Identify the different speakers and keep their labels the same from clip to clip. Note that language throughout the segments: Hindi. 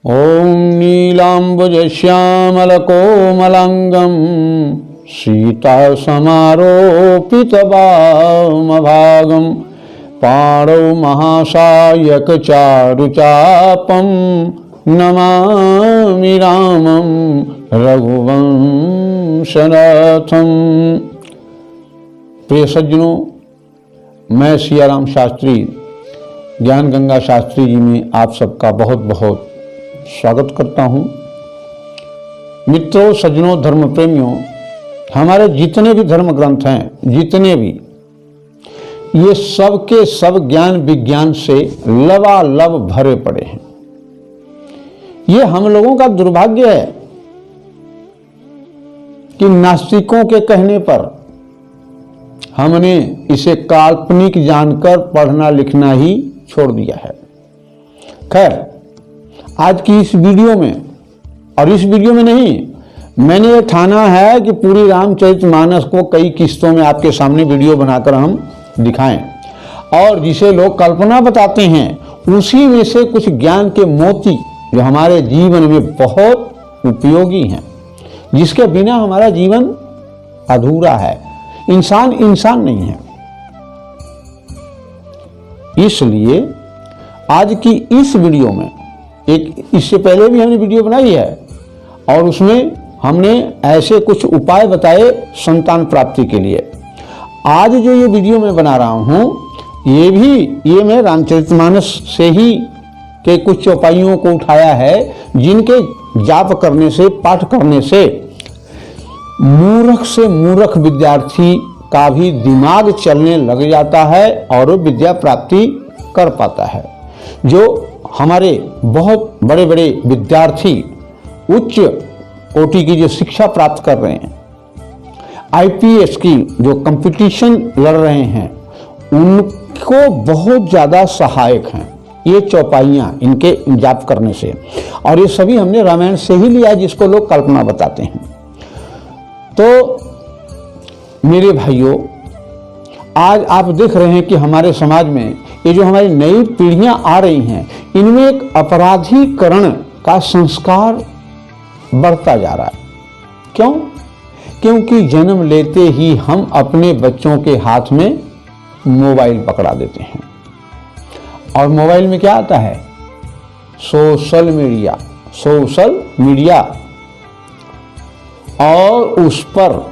Speaker 1: ॐ नीलाम्बुजश्यामलकोमलाङ्गं सीतासमारोपितवामभागं पाणौ महासायकचारुचापं नमामि रामं रघुवंशनाथं। प्रिय सज्जनों, मैं सियाराम शास्त्री ज्ञान गंगा शास्त्री जी में आप सबका बहुत बहुत स्वागत करता हूँ। मित्रों, सज्जनों, धर्म प्रेमियों, हमारे जितने भी धर्म ग्रंथ हैं, जितने भी, ये सब के सब ज्ञान विज्ञान से लबालब भरे पड़े हैं। ये हम लोगों का दुर्भाग्य है कि नास्तिकों के कहने पर हमने इसे काल्पनिक जानकर पढ़ना लिखना ही छोड़ दिया है। खैर, आज की इस वीडियो में, और इस वीडियो में नहीं, मैंने ये ठाना है कि पूरी रामचरितमानस को कई किस्तों में आपके सामने वीडियो बनाकर हम दिखाएं, और जिसे लोग कल्पना बताते हैं उसी में से कुछ ज्ञान के मोती जो हमारे जीवन में बहुत उपयोगी हैं, जिसके बिना हमारा जीवन अधूरा है, इंसान नहीं है। इसलिए आज की इस वीडियो में, एक इससे पहले भी हमने वीडियो बनाई है और उसमें हमने ऐसे कुछ उपाय बताए संतान प्राप्ति के लिए। आज जो ये वीडियो मैं बना रहा हूँ, ये मैं रामचरितमानस से ही के कुछ चौपाइयों को उठाया है, जिनके जाप करने से, पाठ करने से मूर्ख से मूर्ख विद्यार्थी का भी दिमाग चलने लग जाता है और वो विद्या प्राप्ति कर पाता है। जो हमारे बहुत बड़े बड़े विद्यार्थी उच्च कोटि की जो शिक्षा प्राप्त कर रहे हैं, आईपीएस की जो कंपटीशन लड़ रहे हैं, उनको बहुत ज़्यादा सहायक हैं ये चौपाइयाँ, इनके जाप करने से। और ये सभी हमने रामायण से ही लिया, जिसको लोग कल्पना बताते हैं। तो मेरे भाइयों, आज आप देख रहे हैं कि हमारे समाज में ये जो हमारी नई पीढ़ियां आ रही हैं, इनमें एक अपराधीकरण का संस्कार बढ़ता जा रहा है। क्यों? क्योंकि जन्म लेते ही हम अपने बच्चों के हाथ में मोबाइल पकड़ा देते हैं। और मोबाइल में क्या आता है? Social media. और उस पर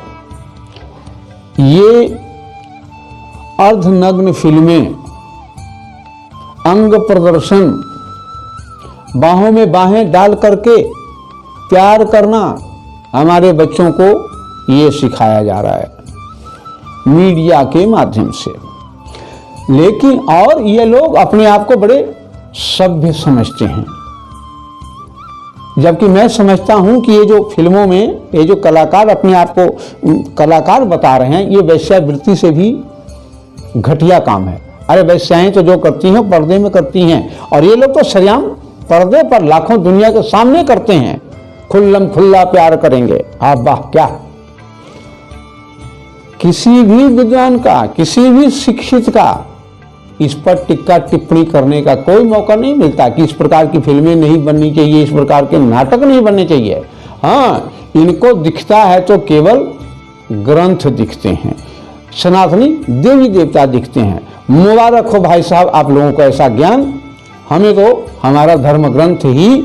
Speaker 1: ये अर्धनग्न फिल्में, अंग प्रदर्शन, बाहों में बाहें डाल करके प्यार करना, हमारे बच्चों को ये सिखाया जा रहा है मीडिया के माध्यम से। लेकिन और ये लोग अपने आप को बड़े सभ्य समझते हैं, जबकि मैं समझता हूं कि ये जो फिल्मों में ये जो कलाकार अपने आप को कलाकार बता रहे हैं, ये वेश्यावृत्ति से भी घटिया काम है। अरे वैश्याएं तो जो करती हैं पर्दे में करती हैं, और ये लोग तो सरेआम पर्दे पर लाखों दुनिया के सामने करते हैं, खुल्लम खुल्ला प्यार करेंगे। आप वाह, क्या किसी भी विद्वान का, किसी भी शिक्षित का इस पर टिक्का टिप्पणी करने का कोई मौका नहीं मिलता कि इस प्रकार की फिल्में नहीं बननी चाहिए, इस प्रकार के नाटक नहीं बनने चाहिए। हाँ, इनको दिखता है तो केवल ग्रंथ दिखते हैं, सनातनी देवी देवता दिखते हैं। मुबारक हो भाई साहब आप लोगों को ऐसा ज्ञान। हमें तो हमारा धर्म ग्रंथ ही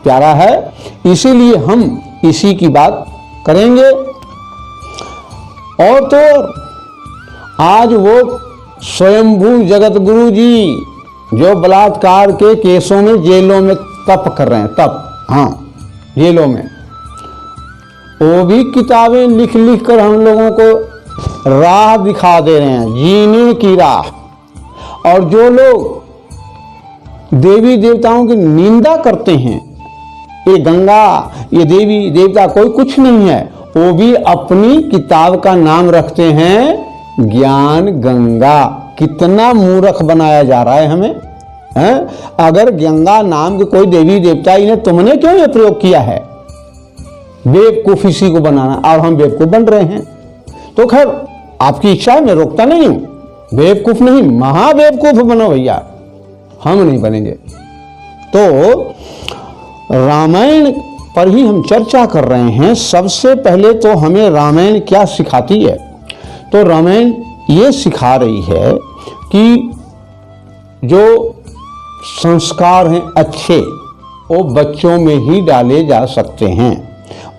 Speaker 1: प्यारा है, इसीलिए हम इसी की बात करेंगे। और तो आज वो स्वयंभू जगत गुरु जी जो बलात्कार के केसों में जेलों में तप कर रहे हैं, जेलों में, वो भी किताबें लिख लिख कर हम लोगों को राह दिखा दे रहे हैं, जीने की राह। और जो लोग देवी देवताओं की निंदा करते हैं, ये गंगा, ये देवी देवता कोई कुछ नहीं है, वो भी अपनी किताब का नाम रखते हैं ज्ञान गंगा। कितना मूर्ख बनाया जा रहा है हमें, हैं? अगर गंगा नाम के कोई देवी देवता, इन्हें तुमने क्यों ये प्रयोग किया है? बेवकूफ इसी को बनाना, और हम बेवकूफ बन रहे हैं। तो खैर, आपकी इच्छा है, मैं रोकता नहीं हूं, बेवकूफ नहीं, महाबेवकूफ बनो भैया, हम नहीं बनेंगे। तो रामायण पर ही हम चर्चा कर रहे हैं। सबसे पहले तो हमें रामायण क्या सिखाती है? तो रामायण ये सिखा रही है कि जो संस्कार हैं अच्छे, वो बच्चों में ही डाले जा सकते हैं।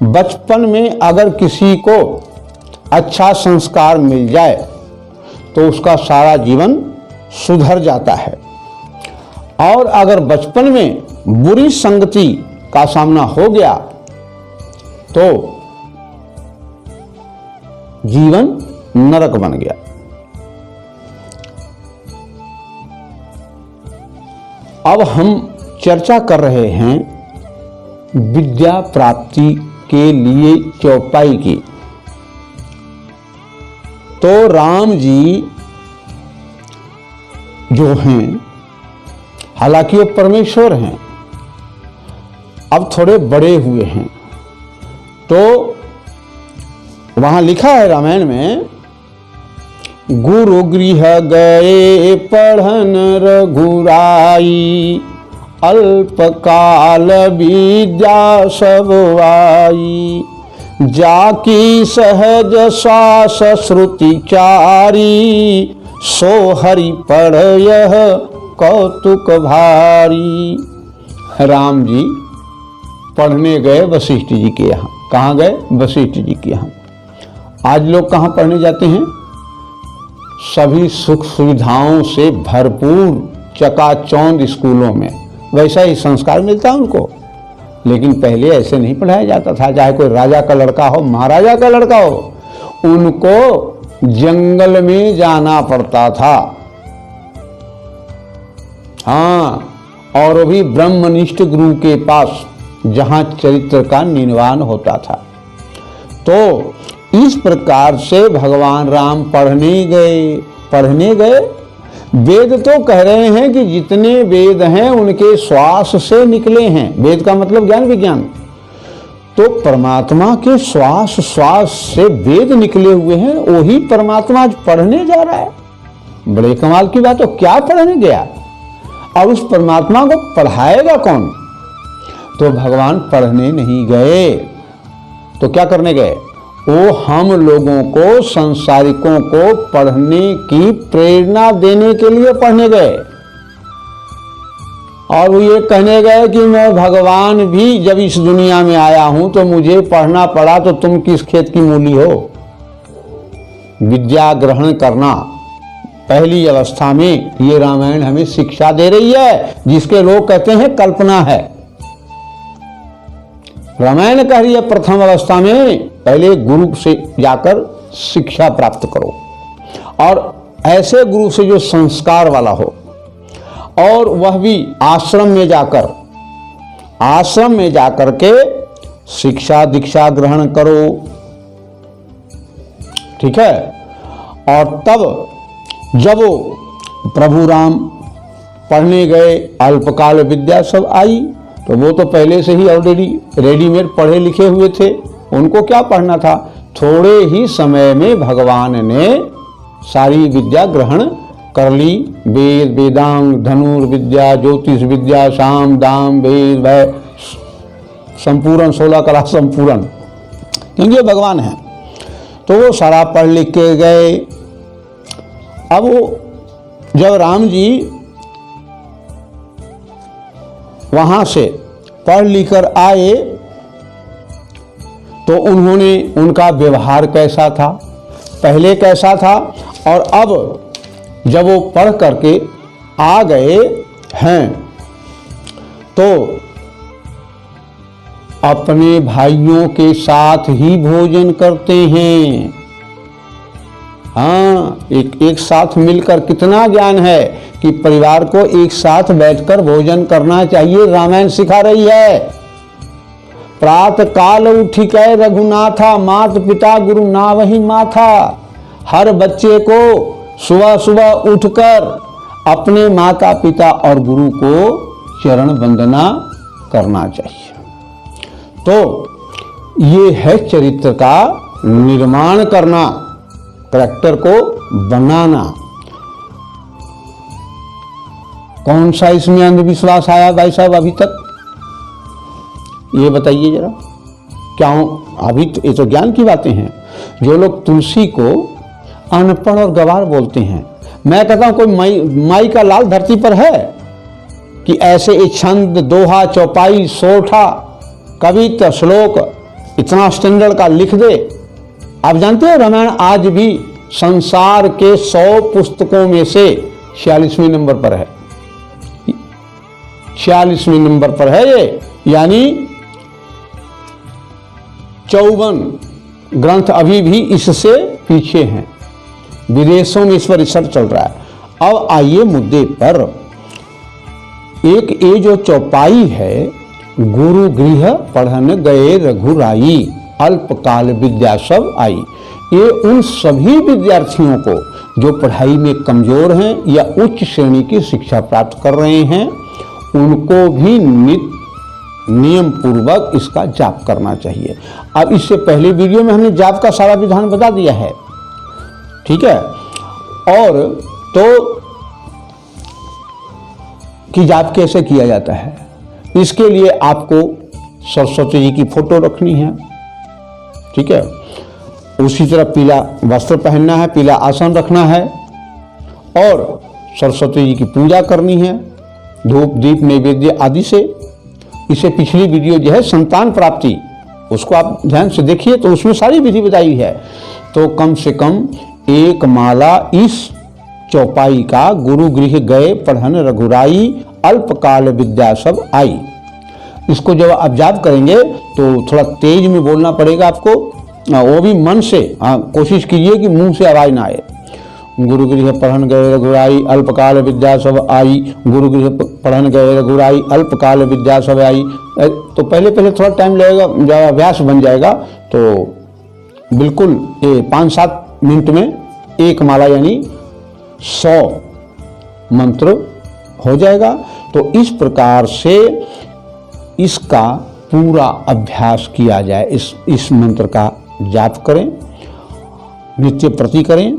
Speaker 1: बचपन में अगर किसी को अच्छा संस्कार मिल जाए तो उसका सारा जीवन सुधर जाता है, और अगर बचपन में बुरी संगति का सामना हो गया तो जीवन नरक बन गया। अब हम चर्चा कर रहे हैं विद्या प्राप्ति के लिए चौपाई की। तो राम जी जो हैं, हालांकि वो परमेश्वर हैं, अब थोड़े बड़े हुए हैं। तो वहां लिखा है रामायण में, गुरु गृह गए पढ़न रघुराई, अल्पकाल विद्या सब आई, जाकी सहज श्वास श्रुति चारी, सो हरि पढ़ यह कौतुक भारी। राम जी पढ़ने गए वशिष्ठ जी के यहाँ। कहाँ गए? वशिष्ठ जी के यहाँ। आज लोग कहाँ पढ़ने जाते हैं? सभी सुख सुविधाओं से भरपूर चकाचौंध स्कूलों में वैसा ही संस्कार मिलता है उनको। लेकिन पहले ऐसे नहीं पढ़ाया जाता था। चाहे कोई राजा का लड़का हो, महाराजा का लड़का हो, उनको जंगल में जाना पड़ता था। हाँ, और वो भी ब्रह्मनिष्ठ गुरु के पास, जहां चरित्र का निर्माण होता था। तो इस प्रकार से भगवान राम पढ़ने गए। वेद तो कह रहे हैं कि जितने वेद हैं उनके श्वास से निकले हैं। वेद का मतलब ज्ञान विज्ञान। तो परमात्मा के श्वास से वेद निकले हुए हैं। वही परमात्मा आज पढ़ने जा रहा है। बड़े कमाल की बात। तो क्या पढ़ने गया और उस परमात्मा को पढ़ाएगा कौन? तो भगवान पढ़ने नहीं गए, तो क्या करने गए? वो हम लोगों को, संसारिकों को पढ़ने की प्रेरणा देने के लिए पढ़ने गए। और वो ये कहने गए कि मैं भगवान भी जब इस दुनिया में आया हूं तो मुझे पढ़ना पड़ा, तो तुम किस खेत की मूली हो? विद्या ग्रहण करना पहली अवस्था में ये रामायण हमें शिक्षा दे रही है, जिसके लोग कहते हैं कल्पना है। रामायण कह रही है प्रथम अवस्था में पहले गुरु से जाकर शिक्षा प्राप्त करो, और ऐसे गुरु से जो संस्कार वाला हो, और वह भी आश्रम में जाकर के शिक्षा दीक्षा ग्रहण करो। ठीक है। और तब जब वो प्रभु राम पढ़ने गए, अल्पकाल विद्या सब आई, तो वो तो पहले से ही ऑलरेडी रेडीमेड पढ़े लिखे हुए थे। उनको क्या पढ़ना था? थोड़े ही समय में भगवान ने सारी विद्या ग्रहण कर ली। वेद, वेदांग, धनुर्विद्या, ज्योतिष विद्या, साम दाम वेद वै संपूर्ण, 16 कला संपूर्ण, क्योंकि ये भगवान है। तो वो सारा पढ़ लिख के गए। अब वो जब राम जी वहां से पढ़ लिख कर आए तो उनका व्यवहार कैसा था, पहले कैसा था, और अब जब वो पढ़ करके आ गए हैं तो अपने भाइयों के साथ ही भोजन करते हैं। हाँ, एक साथ मिलकर कितना ज्ञान है कि परिवार को एक साथ बैठकर भोजन करना चाहिए। रामायण सिखा रही है। प्रात काल उठिकै रघुनाथा, मात पिता गुरु नावहि माथा। हर बच्चे को सुबह सुबह उठकर अपने माता पिता और गुरु को चरण वंदना करना चाहिए। तो ये है चरित्र का निर्माण करना, करैक्टर को बनाना। कौन सा इसमें अंधविश्वास आया भाई साहब अभी तक? ये बताइए जरा, क्या अभी तो ये तो ज्ञान की बातें हैं। जो लोग तुलसी को अनपढ़ और गवार बोलते हैं, मैं कहता हूं कोई माई का लाल धरती पर है कि ऐसे एक छंद, दोहा, चौपाई, सोठा, कविता, श्लोक इतना स्टैंडर्ड का लिख दे। आप जानते हैं रामायण आज भी संसार के 100 पुस्तकों में से 46वें नंबर पर है। 46वें नंबर पर है ये, यानी 54 ग्रंथ अभी भी इससे पीछे हैं। विदेशों में इस पर रिसर्च चल रहा है। अब आइए मुद्दे पर। एक ये जो चौपाई है, गुरु गृह पढ़न गए रघुराई, अल्पकाल विद्या सब आई, ये उन सभी विद्यार्थियों को जो पढ़ाई में कमजोर हैं या उच्च श्रेणी की शिक्षा प्राप्त कर रहे हैं, उनको भी नियम पूर्वक इसका जाप करना चाहिए। अब इससे पहले वीडियो में हमने जाप का सारा विधान बता दिया है, ठीक है। और तो कि जाप कैसे किया जाता है, इसके लिए आपको सरस्वती जी की फोटो रखनी है, ठीक है। उसी तरह पीला वस्त्र पहनना है, पीला आसन रखना है और सरस्वती जी की पूजा करनी है धूप दीप नैवेद्य आदि से। इसे पिछली वीडियो जो है संतान प्राप्ति, उसको आप ध्यान से देखिए तो उसमें सारी विधि बताई है। तो कम से कम एक माला इस चौपाई का, गुरु गृह गए पढ़न रघुराई, अल्पकाल विद्या सब आई, इसको जब आप जाप करेंगे तो थोड़ा तेज में बोलना पड़ेगा आपको, वो भी मन से। कोशिश कीजिए कि मुंह से आवाज ना आए। गुरु गृह पढ़न गए रघुराई, अल्पकाल विद्या सब आई, गुरु गृह पढ़न गए रघुराई, अल्पकाल विद्या सब आई। तो पहले थोड़ा टाइम लगेगा, जब अभ्यास बन जाएगा तो बिल्कुल ये 5-7 मिनट में एक माला यानी 100 मंत्र हो जाएगा। तो इस प्रकार से इसका पूरा अभ्यास किया जाए। इस मंत्र का जाप करें, नित्य प्रति करें,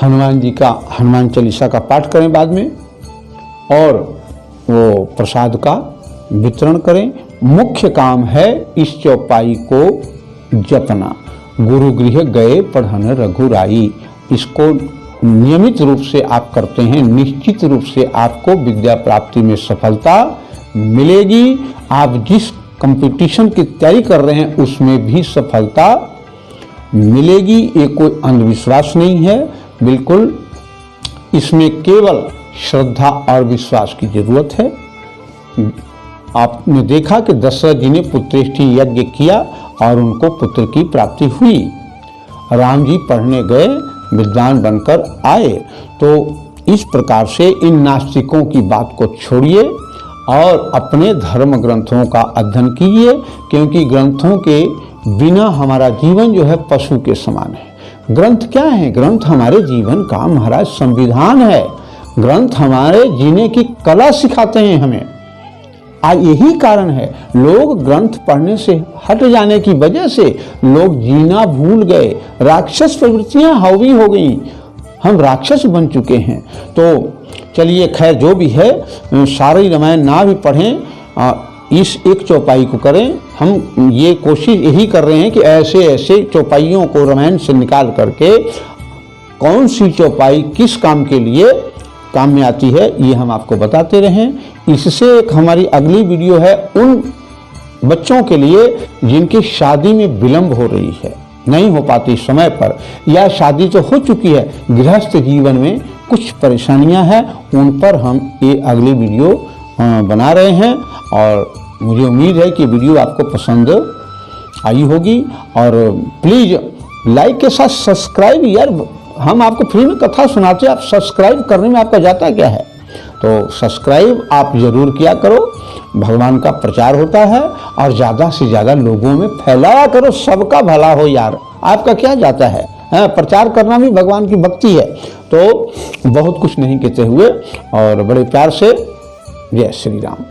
Speaker 1: हनुमान जी का हनुमान चालीसा का पाठ करें बाद में, और वो प्रसाद का वितरण करें। मुख्य काम है इस चौपाई को जपना, गुरु गृह गए पढ़न रघुराई। इसको नियमित रूप से आप करते हैं, निश्चित रूप से आपको विद्या प्राप्ति में सफलता मिलेगी। आप जिस कंपटीशन की तैयारी कर रहे हैं उसमें भी सफलता मिलेगी। ये कोई अंधविश्वास नहीं है, बिल्कुल इसमें केवल श्रद्धा और विश्वास की जरूरत है। आपने देखा कि दशरथ जी ने पुत्रेष्टि यज्ञ किया और उनको पुत्र की प्राप्ति हुई। राम जी पढ़ने गए, विद्वान बनकर आए। तो इस प्रकार से इन नास्तिकों की बात को छोड़िए और अपने धर्म ग्रंथों का अध्ययन कीजिए, क्योंकि ग्रंथों के बिना हमारा जीवन जो है पशु के समान है। ग्रंथ क्या है? ग्रंथ हमारे जीवन का महाराज संविधान है। ग्रंथ हमारे जीने की कला सिखाते हैं हमें। आज यही कारण है लोग ग्रंथ पढ़ने से हट जाने की वजह से लोग जीना भूल गए, राक्षस प्रवृत्तियां हावी हो गई, हम राक्षस बन चुके हैं। तो चलिए खैर जो भी है, सारी रामायण ना भी पढ़ें, इस एक चौपाई को करें। हम ये कोशिश यही कर रहे हैं कि ऐसे ऐसे चौपाइयों को रामायण से निकाल करके कौन सी चौपाई किस काम के लिए काम में आती है ये हम आपको बताते रहें। इससे एक हमारी अगली वीडियो है उन बच्चों के लिए जिनकी शादी में विलंब हो रही है, नहीं हो पाती समय पर, या शादी तो हो चुकी है, गृहस्थ जीवन में कुछ परेशानियां हैं, उन पर हम ये अगली वीडियो बना रहे हैं। और मुझे उम्मीद है कि वीडियो आपको पसंद आई होगी। और प्लीज़ लाइक के साथ सब्सक्राइब, यार हम आपको फ्री में कथा सुनाते हैं, आप सब्सक्राइब करने में आपका जाता क्या है? तो सब्सक्राइब आप ज़रूर किया करो, भगवान का प्रचार होता है और ज़्यादा से ज़्यादा लोगों में फैलाया करो, सबका भला हो यार, आपका क्या जाता है? प्रचार करना भी भगवान की भक्ति है। तो बहुत कुछ नहीं कहते हुए और बड़े प्यार से जय श्री राम।